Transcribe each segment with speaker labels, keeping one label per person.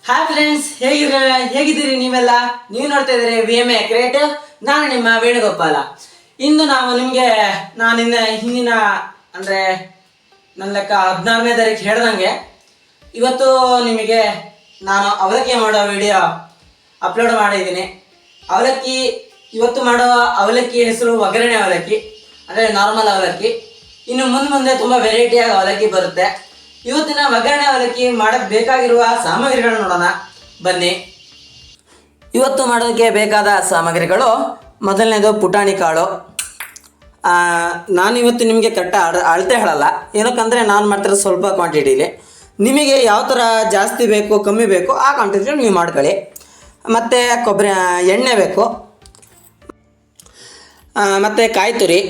Speaker 1: Hi friends, ಹೇಗಿದ್ದೀರಿ ನೀವೆಲ್ಲ? ನೀವು ನೋಡ್ತಾ ಇದ್ದೀರಿ VMA ಕ್ರಿಯೇಟಿವ್. ನಾನು ನಿಮ್ಮ ವೇಣುಗೋಪಾಲ. ಇಂದು ನಾನು ಹಿಂದಿನ ಅಂದರೆ ನನ್ನ ಲೆಕ್ಕ 16ನೇ ತಾರೀಕು ಹೇಳ್ದಂಗೆ ಇವತ್ತು ನಿಮಗೆ ನಾನು ಅವಲಕ್ಕಿ ಮಾಡೋ ವಿಡಿಯೋ ಅಪ್ಲೋಡ್ ಮಾಡಿದ್ದೀನಿ. ಇವತ್ತು ಮಾಡೋ ಅವಲಕ್ಕಿ ಹೆಸರು ಒಗ್ಗರಣೆ ಅವಲಕ್ಕಿ, ಅಂದರೆ ನಾರ್ಮಲ್ ಅವಲಕ್ಕಿ. ಇನ್ನು ಮುಂದೆ ತುಂಬ ವೆರೈಟಿಯಾಗಿ ಅವಲಕ್ಕಿ ಬರುತ್ತೆ. ಇವತ್ತಿನ ಒಗ್ಗರಣೆ ಅವಲಕ್ಕಿ ಮಾಡೋಕ್ಕೆ ಬೇಕಾಗಿರುವ ಸಾಮಗ್ರಿಗಳು ನೋಡೋಣ ಬನ್ನಿ. ಇವತ್ತು ಮಾಡೋದಕ್ಕೆ ಬೇಕಾದ ಸಾಮಗ್ರಿಗಳು, ಮೊದಲನೇದು ಪುಟಾಣಿ ಕಾಳು. ನಾನು ಇವತ್ತು ನಿಮಗೆ ಅಳತೆ ಹೇಳಲ್ಲ, ಏನಕ್ಕಂದರೆ ನಾನು ಮಾಡ್ತಿರೋದು ಸ್ವಲ್ಪ ಕ್ವಾಂಟಿಟಿಲಿ. ನಿಮಗೆ ಯಾವ ಥರ ಜಾಸ್ತಿ ಬೇಕು ಕಮ್ಮಿ ಬೇಕು ಆ ಕ್ವಾಂಟಿಟಿ ನೀವು ಮಾಡ್ಕೊಳ್ಳಿ. ಮತ್ತು ಎಣ್ಣೆ ಬೇಕು, ಮತ್ತು ಕಾಯಿ ತುರಿ,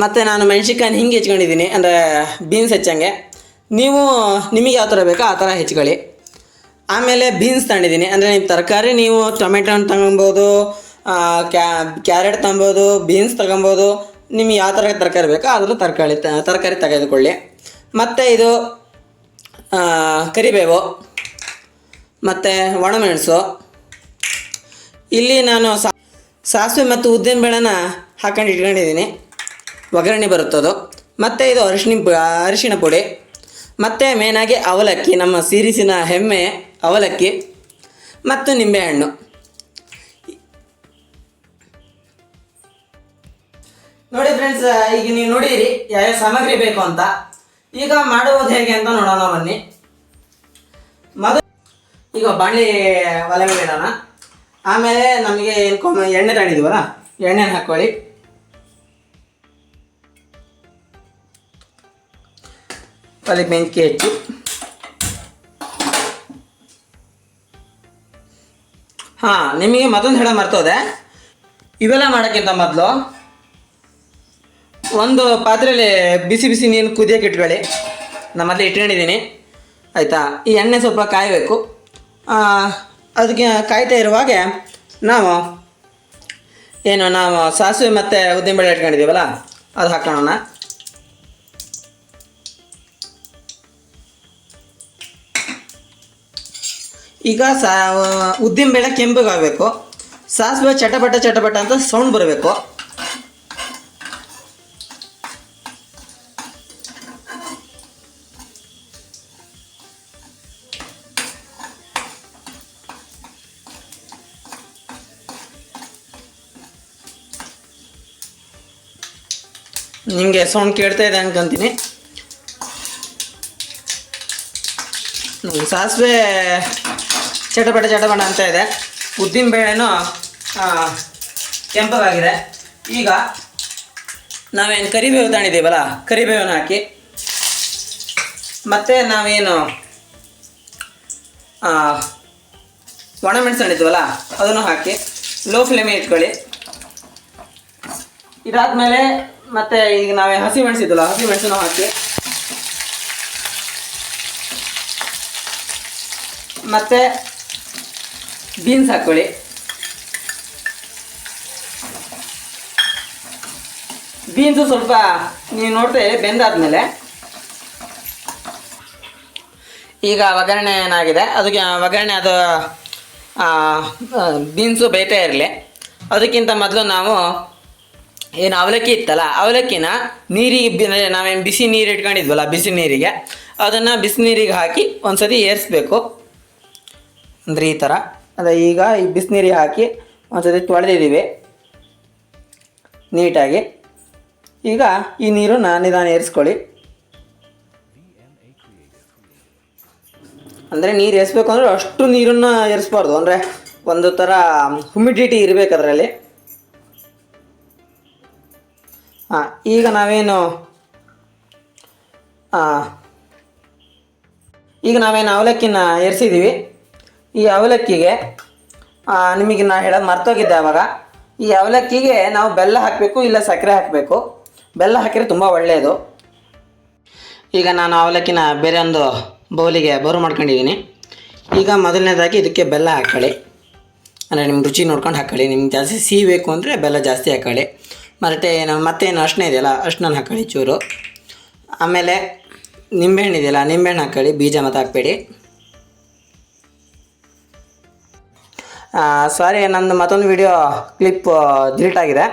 Speaker 1: ಮತ್ತು ನಾನು ಮೆಣಸಿನ್ಕಾಯಿ ಹಿಂಗೆ ಹೆಚ್ಕೊಂಡಿದ್ದೀನಿ, ಅಂದರೆ ಬೀನ್ಸ್ ಹೆಚ್ಚಂಗೆ. ನಿಮಗೆ ಯಾವ ಥರ ಬೇಕೋ ಆ ಥರ ಹೆಚ್ಕೊಳ್ಳಿ. ಆಮೇಲೆ ಬೀನ್ಸ್ ತಗೊಂಡಿದ್ದೀನಿ, ಅಂದರೆ ನಿಮ್ಮ ತರಕಾರಿ ನೀವು ಟೊಮೆಟೊ ಹಣ್ಣು ತಗೊಬೋದು, ಕ್ಯಾರೆಟ್ ತಗೊಬೋದು, ಬೀನ್ಸ್ ತಗೊಬೋದು. ನಿಮಗೆ ಯಾವ ಥರ ತರಕಾರಿ ಬೇಕೋ ಅದ್ರ ತರಕಾರಿ ತೆಗೆದುಕೊಳ್ಳಿ. ಮತ್ತು ಇದು ಕರಿಬೇವು ಮತ್ತು ಒಣಮೆಣಸು. ಇಲ್ಲಿ ನಾನು ಸಾಸಿವೆ ಮತ್ತು ಉದ್ದಿನಬೇಳೆನ ಹಾಕೊಂಡು ಇಟ್ಕೊಂಡಿದ್ದೀನಿ, ಒಗ್ಗರಣೆ ಬರುತ್ತದು. ಮತ್ತು ಇದು ಅರಿಶಿಣ ಪುಡಿ, ಮತ್ತು ಮೇನಾಗಿ ಅವಲಕ್ಕಿ, ನಮ್ಮ ಸೀರಿಸಿನ ಹೆಮ್ಮೆ ಅವಲಕ್ಕಿ, ಮತ್ತು ನಿಂಬೆಹಣ್ಣು. ನೋಡಿ ಫ್ರೆಂಡ್ಸ್, ಈಗ ನೀವು ನೋಡಿರಿ ಯಾವ್ಯಾವ ಸಾಮಗ್ರಿ ಬೇಕು ಅಂತ. ಈಗ ಮಾಡುವುದು ಹೇಗೆ ಅಂತ ನೋಡೋಣ ಬನ್ನಿ. ಈಗ ಬಾಣಲಿ ಒಲೆ ಮೇಲೆ ಇಡೋಣ. ಆಮೇಲೆ ನಮಗೆ ಎಣ್ಣೆ ತಗೊಂಡಿದ್ದೀವಲ್ಲ, ಎಣ್ಣೆನ ಹಾಕ್ಕೊಳ್ಳಿ. ಅಲ್ಲಿ ಬೆಂಕಿ ಹಚ್ಚಿ ನಿಮಗೆ ಮತ್ತೊಂದು ಹೇಳೋ ಮರ್ತೋದೆ. ಇವೆಲ್ಲ ಮಾಡೋಕ್ಕಿಂತ ಮೊದಲು ಒಂದು ಪಾತ್ರೆಯಲ್ಲಿ ಬಿಸಿ ನೀರು ಕುದಿಯೋಕೆ ಇಟ್ಕೊಳ್ಳಿ. ನಾನು ಮೊದಲೇ ಇಟ್ಕೊಂಡಿದ್ದೀನಿ, ಆಯಿತಾ. ಈ ಎಣ್ಣೆ ಸ್ವಲ್ಪ ಕಾಯಬೇಕು. ಅದಕ್ಕೆ ಕಾಯ್ತಾ ಇರುವಾಗ ನಾವು ಸಾಸಿವೆ ಮತ್ತು ಉದ್ದಿನಬೇಳೆ ಇಟ್ಕೊಂಡಿದ್ದೀವಲ್ಲ ಅದು ಹಾಕೋಣ. ಈಗ ಉದ್ದಿನಬೇಳೆ ಕೆಂಪಗಾಗಬೇಕು, ಸಾಸಿವೆ ಚಟಪಟ ಅಂತ ಸೌಂಡ್ ಬರಬೇಕು. ನಿಮಗೆ ಸೌಂಡ್ ಕೇಳ್ತಾ ಇದೆ ಅನ್ಕೊಂತೀನಿ. ಸಾಸಿವೆ ಚಟಪಟ ಅಂತ ಇದೆ, ಉದ್ದಿನಬೇಳೆನೂ ಕೆಂಪಗಾಗಿದೆ. ಈಗ ನಾವೇನು ಕರಿಬೇವು ತಗೊಂಡಿದ್ದೀವಲ್ಲ, ಕರಿಬೇವನ್ನ ಹಾಕಿ, ಮತ್ತು ನಾವೇನು ಒಣಮೆಣಸು ತಗೊಂಡಿದ್ದೀವಲ್ಲ ಅದನ್ನು ಹಾಕಿ ಲೋ ಫ್ಲೇಮಿಗೆ ಇಟ್ಕೊಳ್ಳಿ. ಇದಾದಮೇಲೆ ಮತ್ತು ಈಗ ನಾವೇ ಹಸಿ ಮೆಣಸಿದ್ವಲ್ಲ, ಹಸಿ ಮೆಣಸನ್ನು ಹಾಕಿ, ಮತ್ತು ಬೀನ್ಸ್ ಹಾಕ್ಕೊಳ್ಳಿ. ಬೀನ್ಸು ಸ್ವಲ್ಪ ನೀವು ನೋಡ್ತಾ ಬೆಂದಾದ್ಮೇಲೆ ಈಗ ಒಗ್ಗರಣೆ ಏನಾಗಿದೆ ಅದಕ್ಕೆ ಅದು ಬೀನ್ಸು ಬೇಯ್ತಾ ಇರಲಿ. ಅದಕ್ಕಿಂತ ಮೊದಲು ನಾವು ಏನು ಅವಲಕ್ಕಿ ಇತ್ತಲ್ಲ, ಅವಲಕ್ಕಿನ ನೀರಿಗೆ ನಾವೇನು ಬಿಸಿ ನೀರು ಇಟ್ಕೊಂಡಿದ್ವಲ್ಲ, ಬಿಸಿ ನೀರಿಗೆ ಅದನ್ನು ಬಿಸಿ ನೀರಿಗೆ ಹಾಕಿ ಒಂದು ಸತಿ ಏರಿಸ್ಬೇಕು. ಅಂದರೆ ಈ ಥರ ಈಗ ಈ ಬಿಸಿನೀರಿಗೆ ಹಾಕಿ ಒಂದು ಸತಿ ತೊಳೆದಿದ್ದೀವಿ ನೀಟಾಗಿ. ಈಗ ಈ ನೀರು ನಿಧಾನ ಏರಿಸ್ಕೊಳ್ಳಿ. ಅಂದರೆ ನೀರು ಏರಿಸ್ಬೇಕು ಅಂದರೆ ಅಷ್ಟು ನೀರನ್ನು ಏರಿಸ್ಬಾರ್ದು, ಅಂದರೆ ಒಂದು ಥರ ಹ್ಯುಮಿಡಿಟಿ ಇರಬೇಕು ಅದರಲ್ಲಿ. ಈಗ ನಾವೇನು ಅವಲಕ್ಕಿನ ಏರಿಸಿದ್ದೀವಿ. ಈ ಅವಲಕ್ಕಿಗೆ ನಿಮಗೆ ನಾನು ಹೇಳೋದು ಮರ್ತೋಗಿದ್ದೆ ಆವಾಗ. ಈ ಅವಲಕ್ಕಿಗೆ ನಾವು ಬೆಲ್ಲ ಹಾಕಬೇಕು, ಇಲ್ಲ ಸಕ್ಕರೆ ಹಾಕಬೇಕು. ಬೆಲ್ಲ ಹಾಕಿದರೆ ತುಂಬ ಒಳ್ಳೆಯದು. ಈಗ ನಾನು ಅವಲಕ್ಕಿನ ಬೇರೆ ಒಂದು ಬೌಲಿಗೆ ಮಾಡ್ಕೊಂಡಿದ್ದೀನಿ. ಈಗ ಮೊದಲನೇದಾಗಿ ಇದಕ್ಕೆ ಬೆಲ್ಲ ಹಾಕ್ಕೊಳ್ಳಿ, ಅಂದರೆ ನಿಮ್ಮ ರುಚಿ ನೋಡ್ಕೊಂಡು ಹಾಕ್ಕೊಳ್ಳಿ. ನಿಮ್ಗೆ ಜಾಸ್ತಿ ಸಿಹಿ ಬೇಕು ಅಂದರೆ ಬೆಲ್ಲ ಜಾಸ್ತಿ ಹಾಕ್ಕೊಳ್ಳಿ. ಮತ್ತೇನು ಅರಿಶಿನ ಇದೆಯಲ್ಲ, ಅರಿಶಿನ ಹಾಕ್ಕೊಳ್ಳಿ ಚೂರು. ಆಮೇಲೆ ನಿಂಬೆಹಣ್ಣು ಇದೆಯಲ್ಲ, ನಿಂಬೆಹಣ್ಣು ಹಾಕ್ಕೊಳ್ಳಿ, ಬೀಜ ಮತ್ತು ಹಾಕಬೇಡಿ. ಸಾರಿ, ನಂದು ಮತ್ತೊಂದು ವಿಡಿಯೋ ಕ್ಲಿಪ್ ಡಿಲೀಟ್ ಆಗಿದೆ.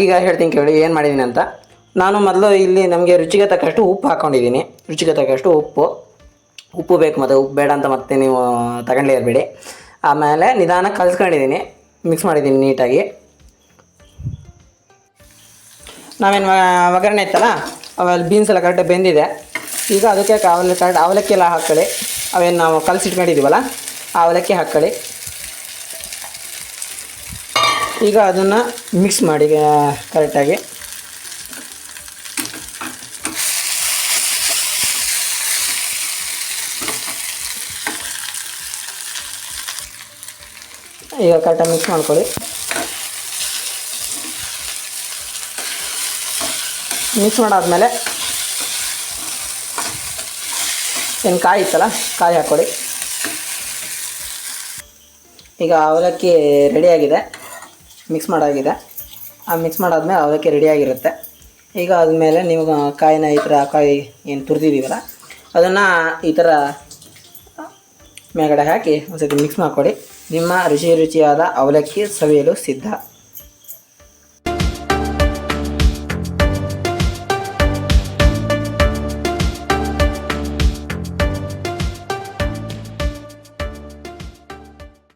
Speaker 1: ಈಗ ಹೇಳ್ತೀನಿ ಕೇಳಿ ಏನು ಮಾಡಿದ್ದೀನಿ ಅಂತ. ನಾನು ಮೊದಲು ಇಲ್ಲಿ ನಮಗೆ ರುಚಿಗೆ ತಕ್ಕಷ್ಟು ಉಪ್ಪು ಹಾಕ್ಕೊಂಡಿದ್ದೀನಿ. ರುಚಿಗೆ ತಕ್ಕಷ್ಟು ಉಪ್ಪು ಬೇಕು, ಮತ್ತು ಉಪ್ಪು ಬೇಡ ಅಂತ ಮತ್ತೆ ನೀವು ತಗೊಂಡೇ ಇರಬೇಡಿ. ಆಮೇಲೆ ನಿಧಾನ ಕಲಿಸ್ಕೊಂಡಿದ್ದೀನಿ, ಮಿಕ್ಸ್ ಮಾಡಿದ್ದೀನಿ ನೀಟಾಗಿ. ನಾವೇನು ಒಗ್ಗರಣೆ ಇತ್ತಲ್ಲ, ಆಮೇಲೆ ಬೀನ್ಸ್ ಎಲ್ಲ ಕರೆಕ್ಟಾಗಿ ಬೆಂದಿದೆ. ಈಗ ಅದಕ್ಕೆ ಅವಲಕ್ಕಿ ಎಲ್ಲ ಹಾಕ್ಕೊಳ್ಳಿ. ಅವೇನು ನಾವು ಕಲಸಿಟ್ಕೊಂಡಿದ್ದೀವಲ್ಲ ಆ ಅವಲಕ್ಕಿ ಹಾಕ್ಕೊಳ್ಳಿ. ಈಗ ಅದನ್ನು ಮಿಕ್ಸ್ ಮಾಡಿ ಕರೆಕ್ಟಾಗಿ. ಈಗ ಕರೆಕ್ಟಾಗಿ ಮಿಕ್ಸ್ ಮಾಡ್ಕೊಳ್ಳಿ. ಮಿಕ್ಸ್ ಮಾಡಾದ್ಮೇಲೆ ಏನು ಕಾಯಿ ಇತ್ತಲ್ಲ, ಕಾಯಿ ಹಾಕ್ಕೊಳ್ಳಿ. ಈಗ ಅವಲಕ್ಕಿ ರೆಡಿಯಾಗಿದೆ, ಮಿಕ್ಸ್ ಮಾಡಾಗಿದೆ. ಆ ಮಿಕ್ಸ್ ಮಾಡಾದ್ಮೇಲೆ ಅವಲಕ್ಕಿ ರೆಡಿಯಾಗಿರುತ್ತೆ. ಈಗ ಆದಮೇಲೆ ನೀವು ಕಾಯಿನ ಈ ಥರ ಕಾಯಿ ಏನು ತುರಿದಿದ್ದೀವಲ್ಲ ಅದನ್ನು ಈ ಥರ ಮೇಲ್ಗಡೆ ಹಾಕಿ ಒಂದು ಸತಿ ಮಿಕ್ಸ್ ಮಾಡಿಕೊಡಿ. ನಿಮ್ಮ ರುಚಿಯಾದ ಅವಲಕ್ಕಿ ಸವಿಯಲು ಸಿದ್ಧ.